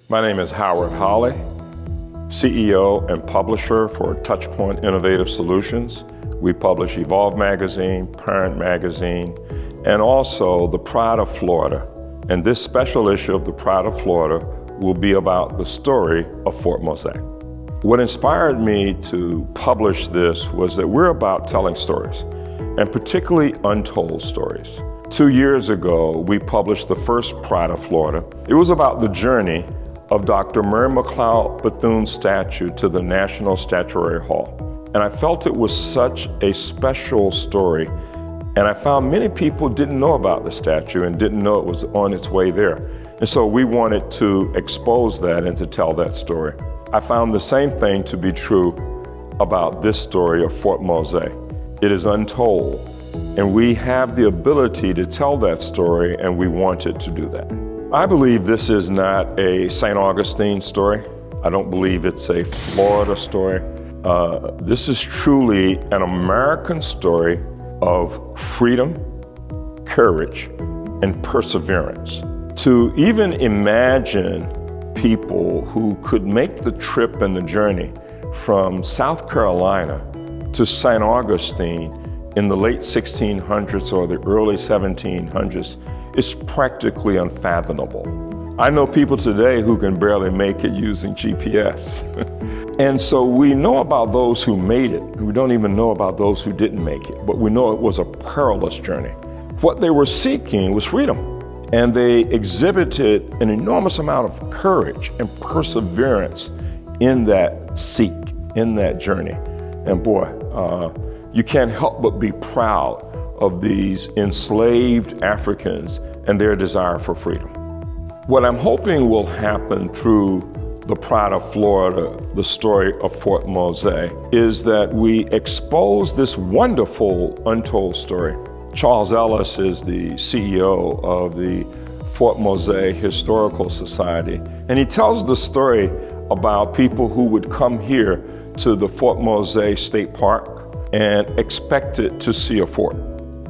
My name is Howard Holley, CEO and publisher for Touchpoint Innovative Solutions. We publish Evolve Magazine, Parent Magazine, and also The Pride of Florida. And this special issue of The Pride of Florida will be about the story of Fort Mosaic. What inspired me to publish this was that we're about telling stories, and particularly untold stories. 2 years ago, we published the first Pride of Florida. It was about the journey of Dr. Mary McLeod Bethune's statue to the National Statuary Hall. And I felt it was such a special story, and I found many people didn't know about the statue and didn't know it was on its way there. And so we wanted to expose that and to tell that story. I found the same thing to be true about this story of Fort Mosaic. It is untold, and we have the ability to tell that story, and we wanted to do that. I believe this is not a St. Augustine story. I don't believe it's a Florida story. This is truly an American story of freedom, courage, and perseverance. To even imagine people who could make the trip and the journey from South Carolina to St. Augustine in the late 1600s or the early 1700s is practically unfathomable. I know people today who can barely make it using GPS. And so we know about those who made it. We don't even know about those who didn't make it, but we know it was a perilous journey. What they were seeking was freedom, and they exhibited an enormous amount of courage and perseverance in that seek, in that journey. And boy, you can't help but be proud of these enslaved Africans and their desire for freedom. What I'm hoping will happen through The Pride of Florida, the story of Fort Mosaic, is that we expose this wonderful untold story. Charles Ellis is the CEO of the Fort Mosaic Historical Society, and he tells the story about people who would come here to the Fort Mosaic State Park and expected to see a fort.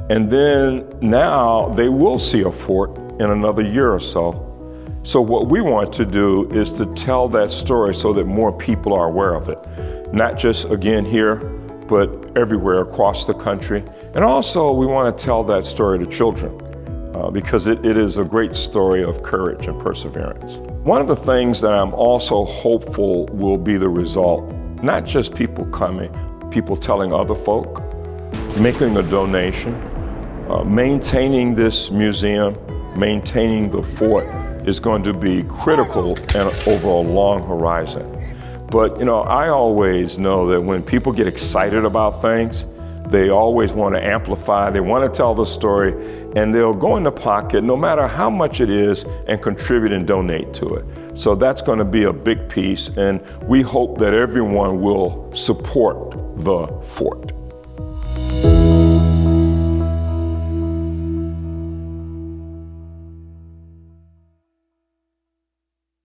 And then now they will see a fort in another year or so. So what we want to do is to tell that story so that more people are aware of it. Not just again here, but everywhere across the country. And also we want to tell that story to children because it is a great story of courage and perseverance. One of the things that I'm also hopeful will be the result, not just people coming, people telling other folk, making a donation, maintaining this museum, maintaining the fort is going to be critical and over a long horizon. But I always know that when people get excited about things, they always want to amplify, they want to tell the story, and they'll go in the pocket no matter how much it is and contribute and donate to it. So that's going to be a big piece, and we hope that everyone will support the fort.